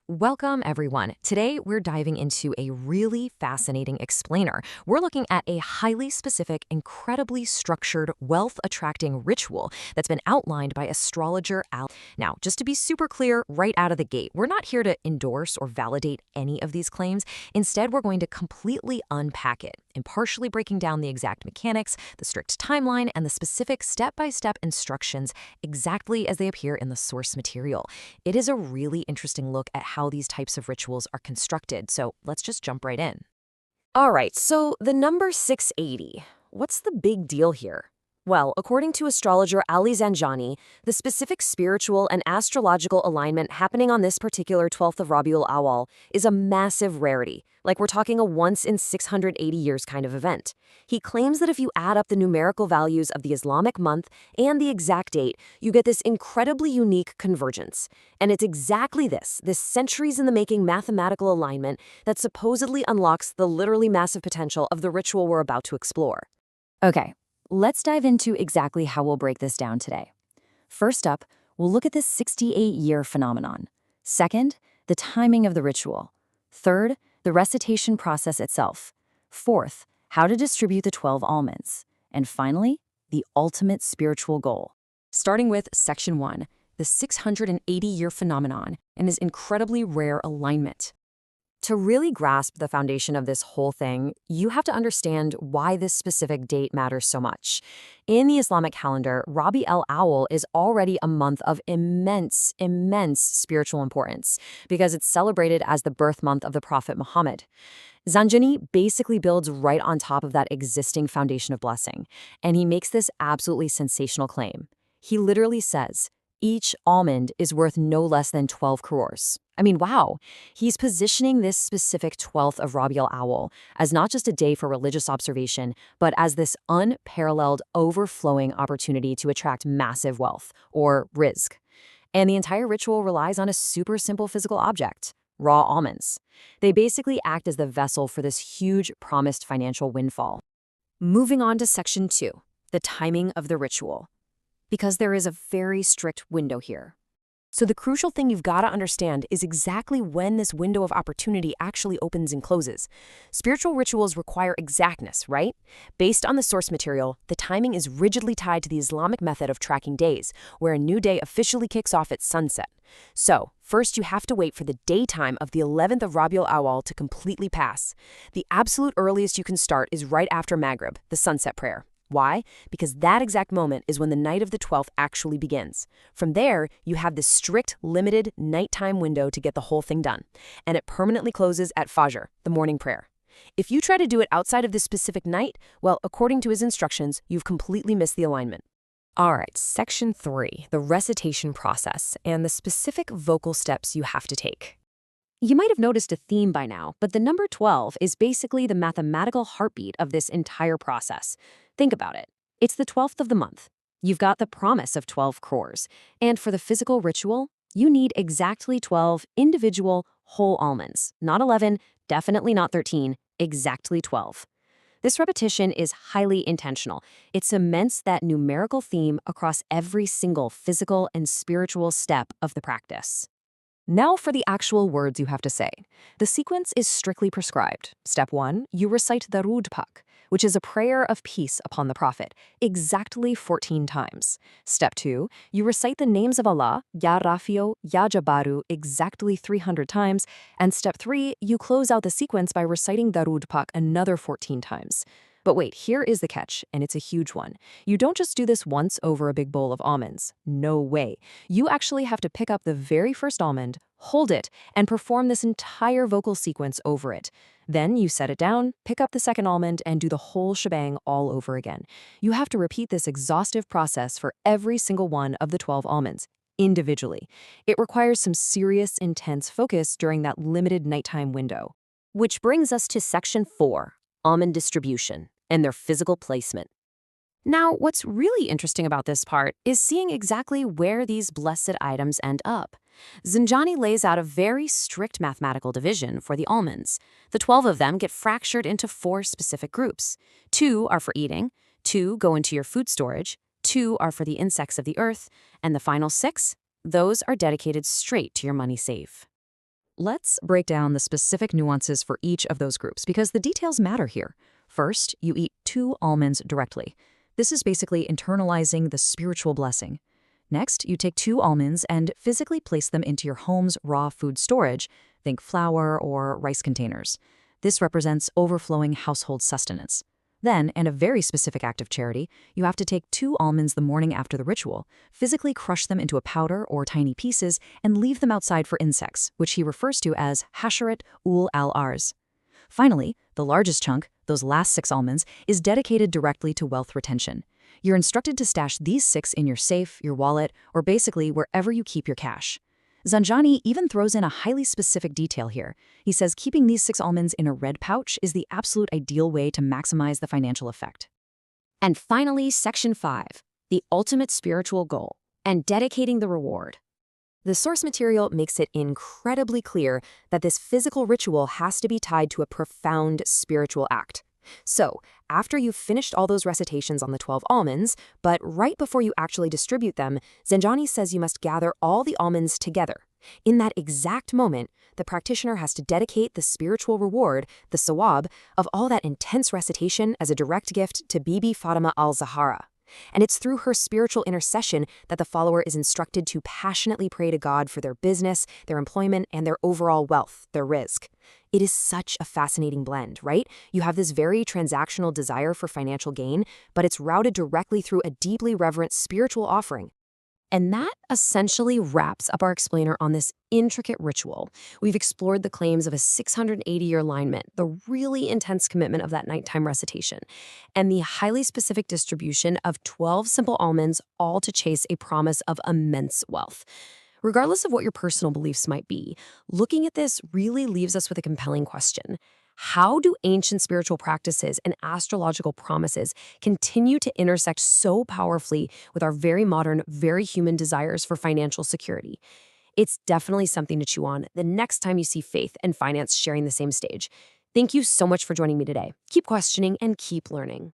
Welcome, everyone. Today, we're diving into a really fascinating explainer. We're looking at a highly specific, incredibly structured, wealth-attracting ritual that's been outlined by astrologer Al. Now, just to be super clear right out of the gate, we're not here to endorse or validate any of these claims. Instead, we're going to completely unpack it, impartially breaking down the exact mechanics, the strict timeline, and the specific step-by-step instructions exactly as they appear in the source material. It is a really interesting look at how these types of rituals are constructed, so let's just jump right in. All right, so the number 680, what's the big deal here? Well, according to astrologer Ali Zanjani, the specific spiritual and astrological alignment happening on this particular 12th of Rabiul Awwal is a massive rarity, like we're talking a once in 680 years kind of event. He claims that if you add up the numerical values of the Islamic month and the exact date, you get this incredibly unique convergence. And it's exactly this centuries in the making mathematical alignment that supposedly unlocks the literally massive potential of the ritual we're about to explore. Okay. Let's dive into exactly how we'll break this down today. First up, we'll look at this 68-year phenomenon. Second, the timing of the ritual. Third, the recitation process itself. Fourth, how to distribute the 12 almonds. And finally, the ultimate spiritual goal. Starting with Section 1, the 680-year phenomenon and his incredibly rare alignment. To really grasp the foundation of this whole thing, you have to understand why this specific date matters so much. In the Islamic calendar, Rabi al-Awwal is already a month of immense spiritual importance because it's celebrated as the birth month of the Prophet Muhammad. Zanjani basically builds right on top of that existing foundation of blessing, and he makes this absolutely sensational claim. He literally says, each almond is worth no less than 12 crores. I mean, wow. He's positioning this specific 12th of Rabi al-Awwal as not just a day for religious observation, but as this unparalleled, overflowing opportunity to attract massive wealth, or rizq. And the entire ritual relies on a super simple physical object, raw almonds. They basically act as the vessel for this huge promised financial windfall. Moving on to Section 2, the timing of the ritual. Because there is a very strict window here. So the crucial thing you've got to understand is exactly when this window of opportunity actually opens and closes. Spiritual rituals require exactness, right? Based on the source material, the timing is rigidly tied to the Islamic method of tracking days, where a new day officially kicks off at sunset. So, first you have to wait for the daytime of the 11th of Rabiul Awwal to completely pass. The absolute earliest you can start is right after Maghrib, the sunset prayer. Why? Because that exact moment is when the night of the 12th actually begins. From there, you have this strict, limited nighttime window to get the whole thing done. And it permanently closes at Fajr, the morning prayer. If you try to do it outside of this specific night, well, according to his instructions, you've completely missed the alignment. All right, Section 3, the recitation process and the specific vocal steps you have to take. You might have noticed a theme by now, but the number 12 is basically the mathematical heartbeat of this entire process. Think about it. It's the 12th of the month. You've got the promise of 12 crores. And for the physical ritual, you need exactly 12 individual whole almonds. Not 11, definitely not 13, exactly 12. This repetition is highly intentional. It cements that numerical theme across every single physical and spiritual step of the practice. Now for the actual words you have to say. The sequence is strictly prescribed. Step 1, you recite the Pak, which is a prayer of peace upon the Prophet, exactly 14 times. Step 2, you recite the names of Allah, Ya Rafio, Ya Jabaru, exactly 300 times. And step 3, you close out the sequence by reciting the Pak another 14 times. But wait, here is the catch, and it's a huge one. You don't just do this once over a big bowl of almonds. No way. You actually have to pick up the very first almond, hold it, and perform this entire vocal sequence over it. Then you set it down, pick up the second almond, and do the whole shebang all over again. You have to repeat this exhaustive process for every single one of the 12 almonds, individually. It requires some serious, intense focus during that limited nighttime window. Which brings us to Section 4, almond distribution and their physical placement. Now, what's really interesting about this part is seeing exactly where these blessed items end up. Zanjani lays out a very strict mathematical division for the almonds. The 12 of them get fractured into 4 specific groups. 2 are for eating, 2 go into your food storage, 2 are for the insects of the earth, and the final 6, those are dedicated straight to your money safe. Let's break down the specific nuances for each of those groups because the details matter here. First, you eat 2 almonds directly. This is basically internalizing the spiritual blessing. Next, you take 2 almonds and physically place them into your home's raw food storage, think flour or rice containers. This represents overflowing household sustenance. Then, in a very specific act of charity, you have to take 2 almonds the morning after the ritual, physically crush them into a powder or tiny pieces, and leave them outside for insects, which he refers to as Hasharat ul al-Arz. Finally, the largest chunk, those last 6 almonds, is dedicated directly to wealth retention. You're instructed to stash these 6 in your safe, your wallet, or basically wherever you keep your cash. Zanjani even throws in a highly specific detail here. He says keeping these 6 almonds in a red pouch is the absolute ideal way to maximize the financial effect. And finally, Section 5, the ultimate spiritual goal, and dedicating the reward. The source material makes it incredibly clear that this physical ritual has to be tied to a profound spiritual act. So, after you've finished all those recitations on the 12 almonds, but right before you actually distribute them, Zanjani says you must gather all the almonds together. In that exact moment, the practitioner has to dedicate the spiritual reward, the sawab, of all that intense recitation as a direct gift to Bibi Fatima al-Zahra. And it's through her spiritual intercession that the follower is instructed to passionately pray to God for their business, their employment, and their overall wealth, their rizq. It is such a fascinating blend, right? You have this very transactional desire for financial gain, but it's routed directly through a deeply reverent spiritual offering. And that essentially wraps up our explainer on this intricate ritual. We've explored the claims of a 680-year alignment, the really intense commitment of that nighttime recitation, and the highly specific distribution of 12 simple almonds, all to chase a promise of immense wealth. Regardless of what your personal beliefs might be, looking at this really leaves us with a compelling question. How do ancient spiritual practices and astrological promises continue to intersect so powerfully with our very modern, very human desires for financial security? It's definitely something to chew on the next time you see faith and finance sharing the same stage. Thank you so much for joining me today. Keep questioning and keep learning.